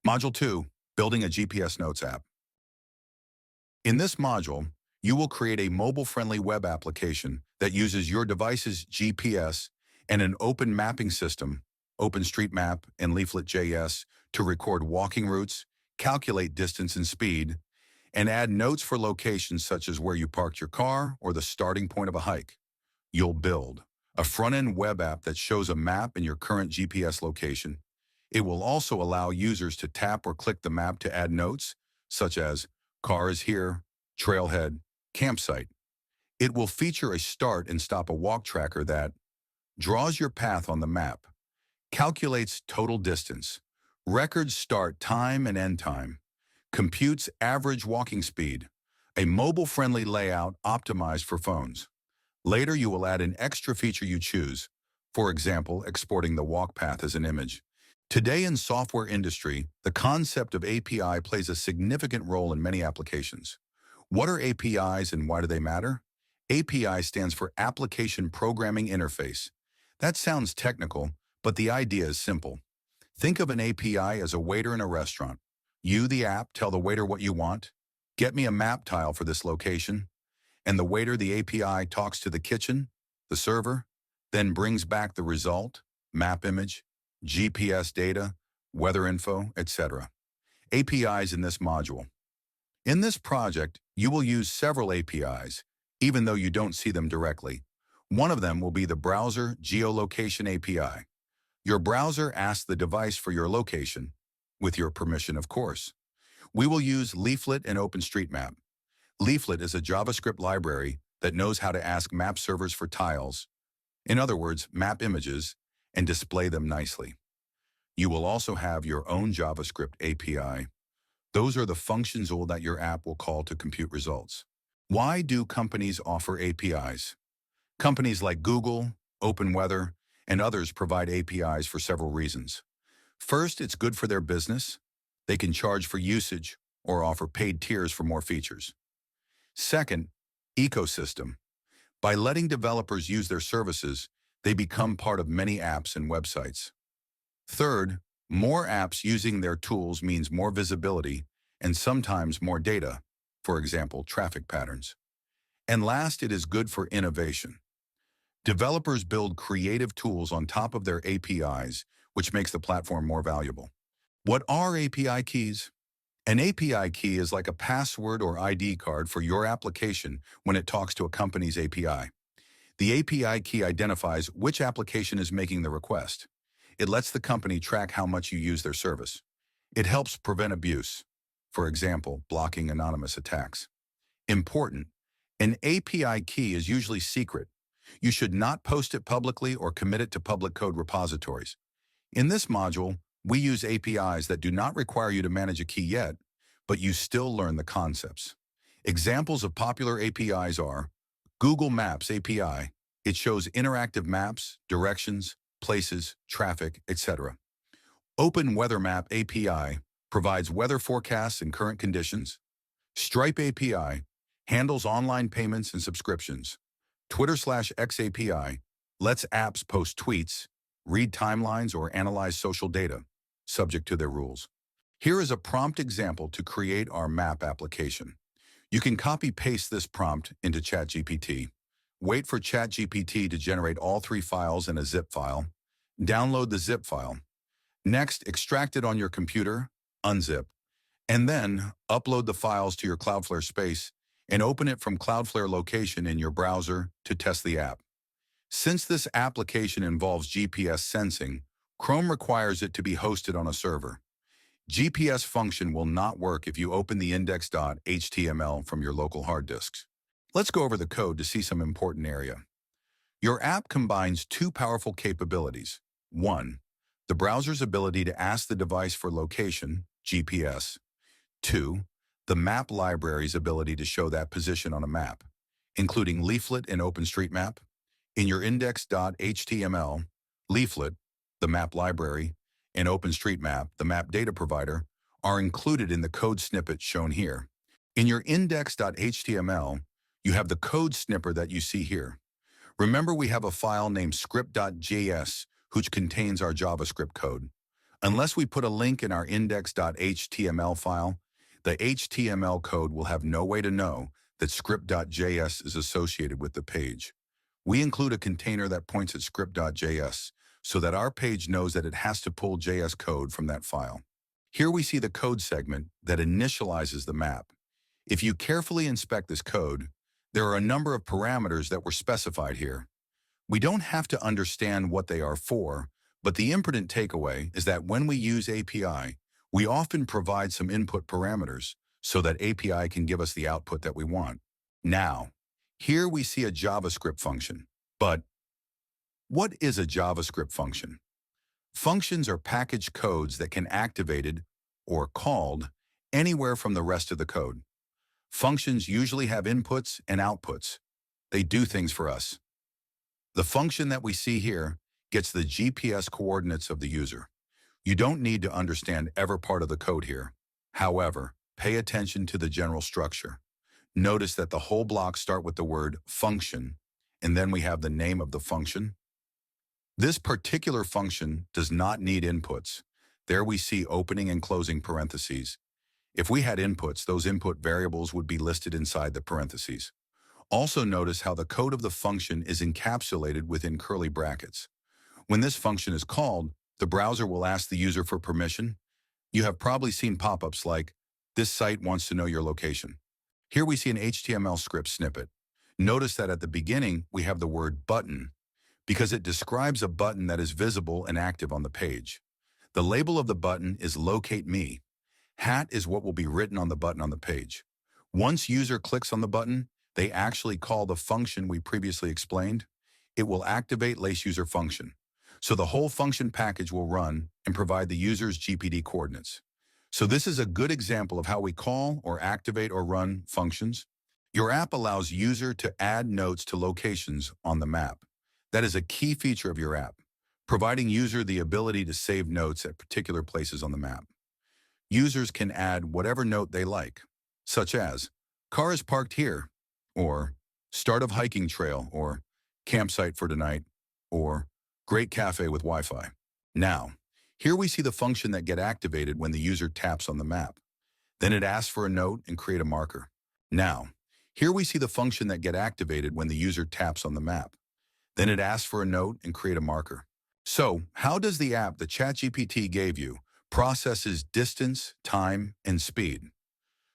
Module 2, Building a GPS Notes app. In this module, you will create a mobile-friendly web application that uses your device's GPS and an open mapping system, OpenStreetMap and Leaflet.js, to record walking routes, calculate distance and speed, and add notes for locations such as where you parked your car or the starting point of a hike. You'll build a front-end web app that shows a map in your current GPS location. It will also allow users to tap or click the map to add notes, such as car is here, trailhead, campsite. It will feature a start and stop a walk tracker that draws your path on the map, calculates total distance, records start time and end time, computes average walking speed, a mobile-friendly layout optimized for phones. Later, you will add an extra feature you choose, for example, exporting the walk path as an image. Today in software industry, the concept of API plays a significant role in many applications. What are APIs and why do they matter? API stands for Application Programming Interface. That sounds technical, but the idea is simple. Think of an API as a waiter in a restaurant. You, the app, tell the waiter what you want. Get me a map tile for this location. And the waiter, the API, talks to the kitchen, the server, then brings back the result, map image, GPS data, weather info, etc. APIs in this module. In this project, you will use several APIs, even though you don't see them directly. One of them will be the Browser Geolocation API. Your browser asks the device for your location, with your permission, of course. We will use Leaflet and OpenStreetMap. Leaflet is a JavaScript library that knows how to ask map servers for tiles, in other words, map images, and display them nicely. You will also have your own JavaScript API. Those are the functions that your app will call to compute results. Why do companies offer APIs? Companies like Google, OpenWeather, and others provide APIs for several reasons. First, it's good for their business. They can charge for usage or offer paid tiers for more features. Second, ecosystem. By letting developers use their services, they become part of many apps and websites. Third, more apps using their tools means more visibility and sometimes more data, for example, traffic patterns. And last, it is good for innovation. Developers build creative tools on top of their APIs, which makes the platform more valuable. What are API keys? An API key is like a password or ID card for your application when it talks to a company's API. The API key identifies which application is making the request. It lets the company track how much you use their service. It helps prevent abuse, for example, blocking anonymous attacks. Important: an API key is usually secret. You should not post it publicly or commit it to public code repositories. In this module, we use APIs that do not require you to manage a key yet, but you still learn the concepts. Examples of popular APIs are Google Maps API. It shows interactive maps, directions, places, traffic, etc. Open Weather Map API provides weather forecasts and current conditions. Stripe API handles online payments and subscriptions. Twitter/X API lets apps post tweets, read timelines, or analyze social data, subject to their rules. Here is a prompt example to create our map application. You can copy-paste this prompt into ChatGPT. Wait for ChatGPT to generate all three files in a zip file. Download the zip file. Next, extract it on your computer, unzip, and then upload the files to your Cloudflare space and open it from Cloudflare location in your browser to test the app. Since this application involves GPS sensing, Chrome requires it to be hosted on a server. GPS function will not work if you open the index.html from your local hard disks. Let's go over the code to see some important area. Your app combines two powerful capabilities. 1. The browser's ability to ask the device for location, GPS. 2. The map library's ability to show that position on a map, including Leaflet and OpenStreetMap. In your index.html, Leaflet, the map library, and OpenStreetMap, the map data provider, are included in the code snippet shown here. In your index.html, you have the code snipper that you see here. Remember, we have a file named script.js, which contains our JavaScript code. Unless we put a link in our index.html file, the HTML code will have no way to know that script.js is associated with the page. We include a container that points at script.js so that our page knows that it has to pull JS code from that file. Here we see the code segment that initializes the map. If you carefully inspect this code, there are a number of parameters that were specified here. We don't have to understand what they are for, but the important takeaway is that when we use API, we often provide some input parameters so that API can give us the output that we want. Now, here we see a JavaScript function. But what is a JavaScript function? Functions are packaged codes that can be activated or called anywhere from the rest of the code. Functions usually have inputs and outputs. They do things for us. The function that we see here gets the GPS coordinates of the user. You don't need to understand every part of the code here. However, pay attention to the general structure. Notice that the whole blocks start with the word function, and then we have the name of the function. This particular function does not need inputs. There we see opening and closing parentheses. If we had inputs, those input variables would be listed inside the parentheses. Also notice how the code of the function is encapsulated within curly brackets. When this function is called, the browser will ask the user for permission. You have probably seen pop-ups like, "This site wants to know your location." Here we see an HTML script snippet. Notice that at the beginning, we have the word button, because it describes a button that is visible and active on the page. The label of the button is Locate Me. Hat is what will be written on the button on the page. Once user clicks on the button, they actually call the function we previously explained. It will activate LaceUser function. So the whole function package will run and provide the user's GPD coordinates. So this is a good example of how we call or activate or run functions. Your app allows user to add notes to locations on the map. That is a key feature of your app, providing user the ability to save notes at particular places on the map. Users can add whatever note they like, such as, "Car is parked here," or "Start of hiking trail," or "Campsite for tonight," or "Great cafe with Wi-Fi." Now, here we see the function that gets activated when the user taps on the map. Then it asks for a note and create a marker. Now, here we see the function that gets activated when the user taps on the map. Then it asks for a note and create a marker. So, how does the app that ChatGPT gave you processes distance, time, and speed?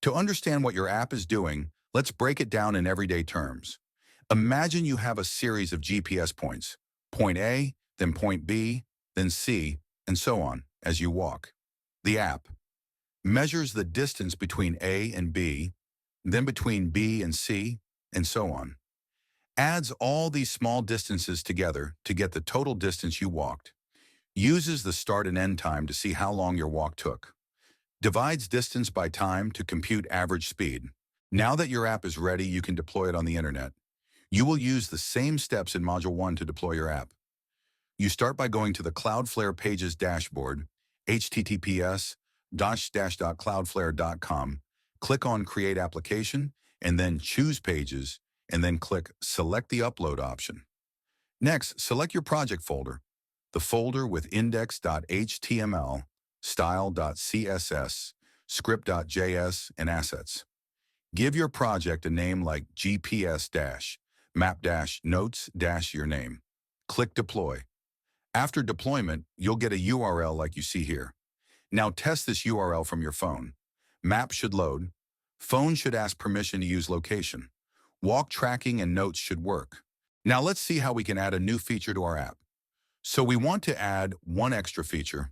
To understand what your app is doing, let's break it down in everyday terms. Imagine you have a series of GPS points, point A, then point B, then C, and so on, as you walk. The app measures the distance between A and B, then between B and C, and so on. Adds all these small distances together to get the total distance you walked. Uses the start and end time to see how long your walk took. Divides distance by time to compute average speed. Now that your app is ready, you can deploy it on the internet. You will use the same steps in Module 1 to deploy your app. You start by going to the Cloudflare Pages dashboard, https://cloudflare.com, click on Create Application, and then choose Pages, and then click Select the Upload option. Next, select your project folder, the folder with index.html, style.css, script.js, and assets. Give your project a name like GPS-map-notes-your name. Click Deploy. After deployment, you'll get a URL like you see here. Now test this URL from your phone. Map should load. Phone should ask permission to use location. Walk tracking and notes should work. Now let's see how we can add a new feature to our app. So we want to add one extra feature.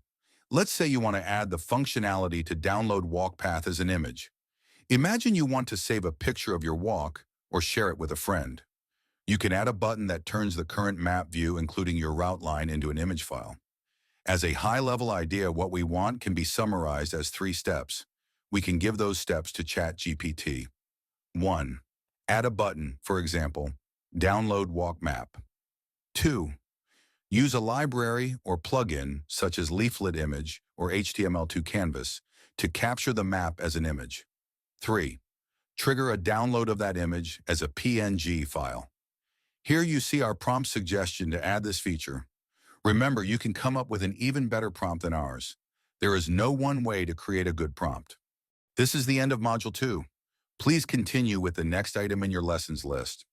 Let's say you want to add the functionality to download walk path as an image. Imagine you want to save a picture of your walk or share it with a friend. You can add a button that turns the current map view, including your route line, into an image file. As a high-level idea, what we want can be summarized as 3 steps. We can give those steps to ChatGPT. 1. Add a button, for example, download walk map. 2. Use a library or plugin, such as Leaflet Image or HTML2 Canvas, to capture the map as an image. 3. Trigger a download of that image as a PNG file. Here you see our prompt suggestion to add this feature. Remember, you can come up with an even better prompt than ours. There is no one way to create a good prompt. This is the end of Module 2. Please continue with the next item in your lessons list.